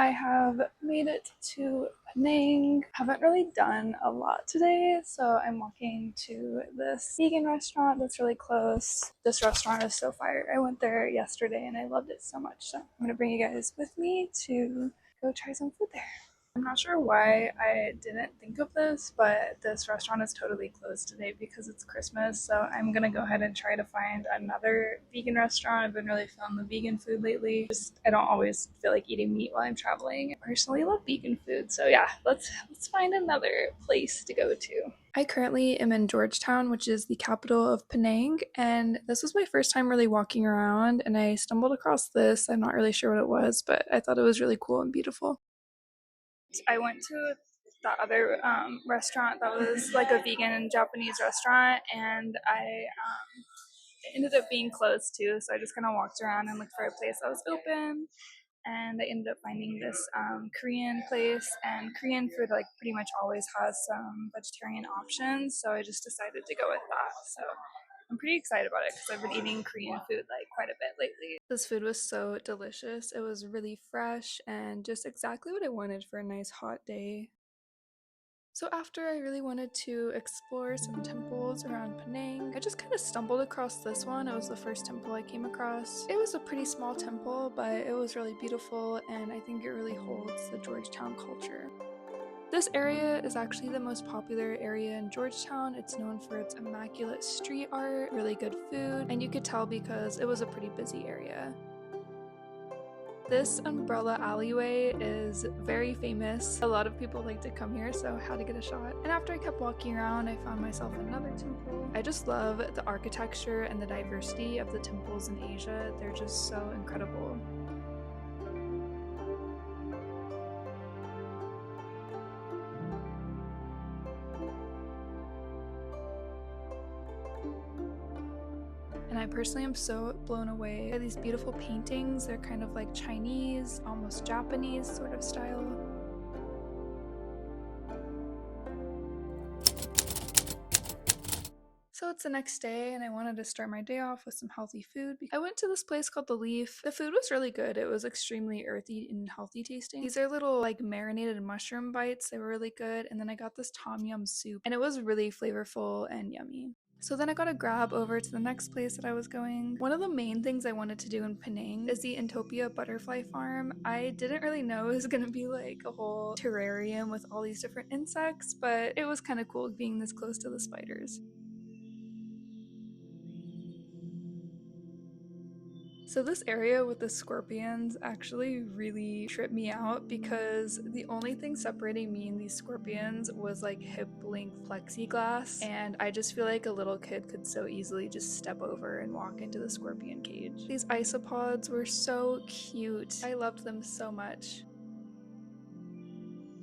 I have made it to Penang. Haven't really done a lot today, so I'm walking to this vegan restaurant that's really close. This restaurant is so fire. I went there yesterday and I loved it so much, so I'm gonna bring you guys with me to go try some food there. I'm not sure why I didn't think of this, but this restaurant is totally closed today because it's Christmas. So I'm gonna go ahead and try to find another vegan restaurant. I've been really feeling the vegan food lately. I don't always feel like eating meat while I'm traveling. I personally love vegan food. So yeah, let's find another place to go to. I currently am in Georgetown, which is the capital of Penang, and this was my first time really walking around, and I stumbled across this. I'm not really sure what it was, but I thought it was really cool and beautiful. I went to the other restaurant that was like a vegan Japanese restaurant, and it ended up being closed too. So I just kind of walked around and looked for a place that was open, and I ended up finding this Korean place. And Korean food like pretty much always has some vegetarian options, so I just decided to go with that. So I'm pretty excited about it because I've been eating Korean food like quite a bit lately. This food was so delicious. It was really fresh and just exactly what I wanted for a nice hot day. So after I really wanted to explore some temples around Penang, I just kind of stumbled across this one. It was the first temple I came across. It was a pretty small temple, but it was really beautiful, and I think it really holds the Georgetown culture. This area is actually the most popular area in Georgetown. It's known for its immaculate street art, really good food, and you could tell because it was a pretty busy area. This umbrella alleyway is very famous. A lot of people like to come here, so I had to get a shot. And after I kept walking around, I found myself another temple. I just love the architecture and the diversity of the temples in Asia. They're just so incredible. And I personally am so blown away by these beautiful paintings. They're kind of like Chinese, almost Japanese sort of style. So it's the next day, and I wanted to start my day off with some healthy food. I went to this place called The Leaf. The food was really good. It was extremely earthy and healthy tasting. These are little like marinated mushroom bites. They were really good. And then I got this tom yum soup, and it was really flavorful and yummy. So then I got a grab over to the next place that I was going. One of the main things I wanted to do in Penang is the Inopia Butterfly Farm. I didn't really know it was gonna be like a whole terrarium with all these different insects, but it was kind of cool being this close to the spiders. So this area with the scorpions actually really tripped me out because the only thing separating me and these scorpions was like hip length plexiglass, and I just feel like a little kid could so easily just step over and walk into the scorpion cage. These isopods were so cute. I loved them so much.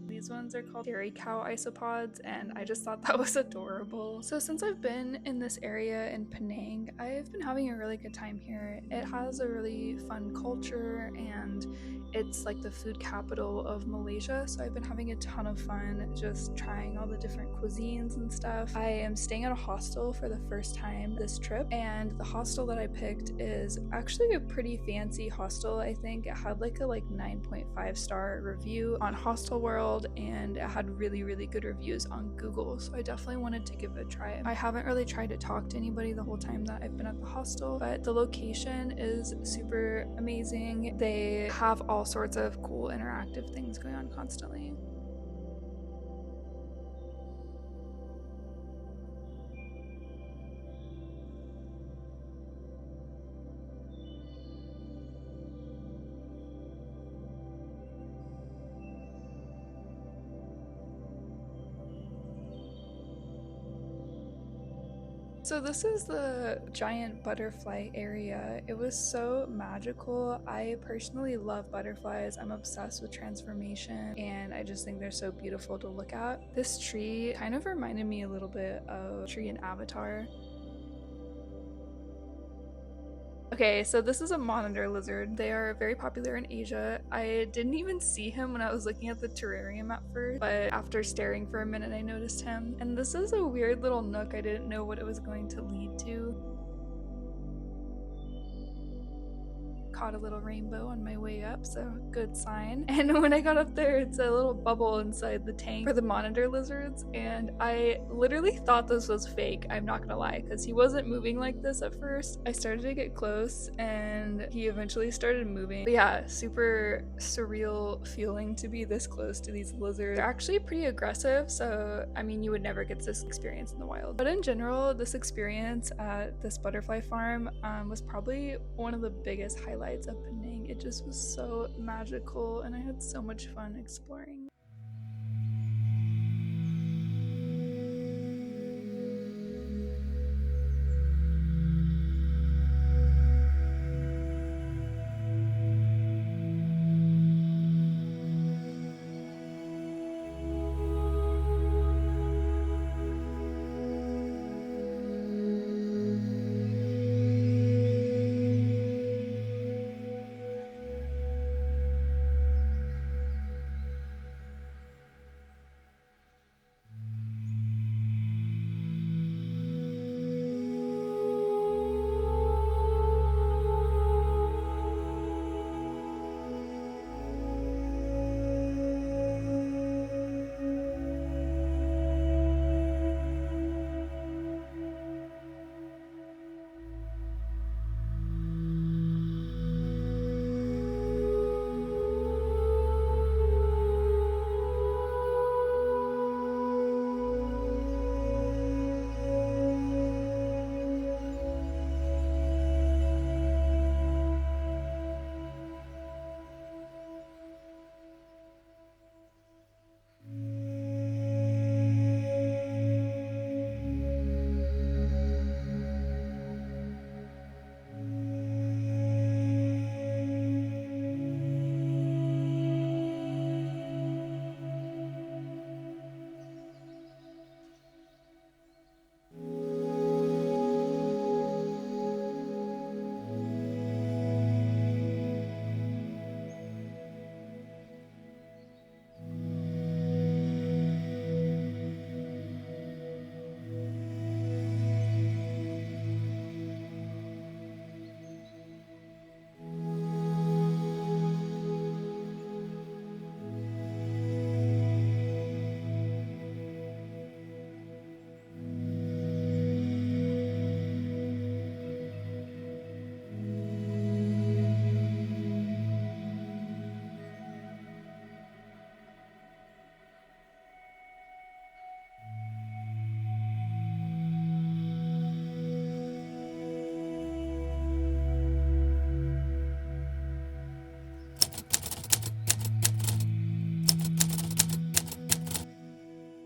These ones are called dairy cow isopods, and I just thought that was adorable. So since I've been in this area in Penang, I've been having a really good time here. It has a really fun culture, and it's like the food capital of Malaysia, so I've been having a ton of fun just trying all the different cuisines and stuff. I am staying at a hostel for the first time this trip, and the hostel that I picked is actually a pretty fancy hostel. I think it had like a 9.5 star review on Hostel World, and it had really good reviews on Google, so I definitely wanted to give it a try. I haven't really tried to talk to anybody the whole time that I've been at the hostel, but the location is super amazing. They have all sorts of cool interactive things going on constantly. So this is the giant butterfly area. It was so magical. I personally love butterflies. I'm obsessed with transformation, and I just think they're so beautiful to look at. This tree kind of reminded me a little bit of a tree in Avatar. Okay, so this is a monitor lizard. They are very popular in Asia. I didn't even see him when I was looking at the terrarium at first, but after staring for a minute, I noticed him. And this is a weird little nook. I didn't know what it was going to lead to. caught a little rainbow on my way up, so good sign. And when I got up there, it's a little bubble inside the tank for the monitor lizards, and I literally thought this was fake, I'm not gonna lie, because he wasn't moving like this at first. I started to get close and he eventually started moving. But yeah, super surreal feeling to be this close to these lizards. They're actually pretty aggressive, so I mean, you would never get this experience in the wild. But in general, this experience at this butterfly farm was probably one of the biggest highlights of Penang. It just was so magical and I had so much fun exploring.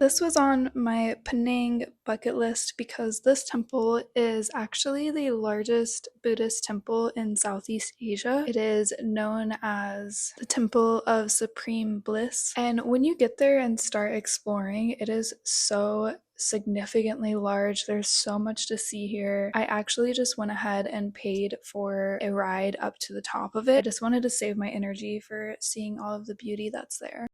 This was on my Penang bucket list because this temple is actually the largest Buddhist temple in Southeast Asia. It is known as the Temple of Supreme Bliss. And when you get there and start exploring, it is so significantly large. There's so much to see here. I actually just went ahead and paid for a ride up to the top of it. I just wanted to save my energy for seeing all of the beauty that's there.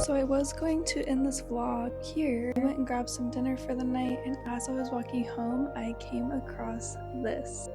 So I was going to end this vlog here. I went and grabbed some dinner for the night, and as I was walking home, I came across this.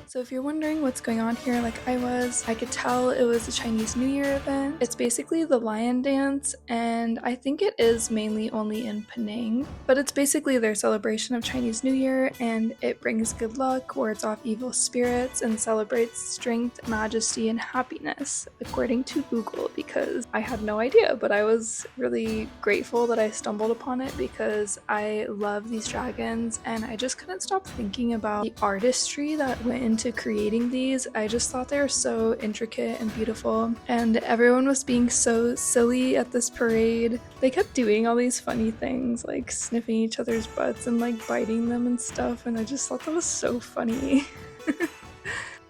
So if you're wondering what's going on here, like I could tell it was a Chinese New Year event. It's basically the lion dance, and I think it is mainly only in Penang, but it's basically their celebration of Chinese New Year, and it brings good luck, wards off evil spirits, and celebrates strength, majesty, and happiness, according to Google, because I had no idea, but I was really grateful that I stumbled upon it because I love these dragons, and I just couldn't stop thinking about the artistry that went into creating these. I just thought they were so intricate and beautiful, and everyone was being so silly at this parade. They kept doing all these funny things like sniffing each other's butts and like biting them and stuff, and I just thought that was so funny.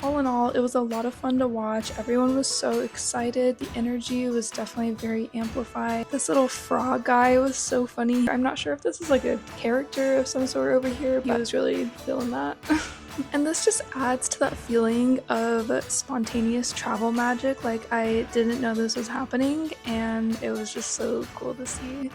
All in all, it was a lot of fun to watch. Everyone was so excited. The energy was definitely very amplified. This little frog guy was so funny. I'm not sure if this is like a character of some sort over here, but I was really feeling that. And this just adds to that feeling of spontaneous travel magic. Like, I didn't know this was happening, and it was just so cool to see.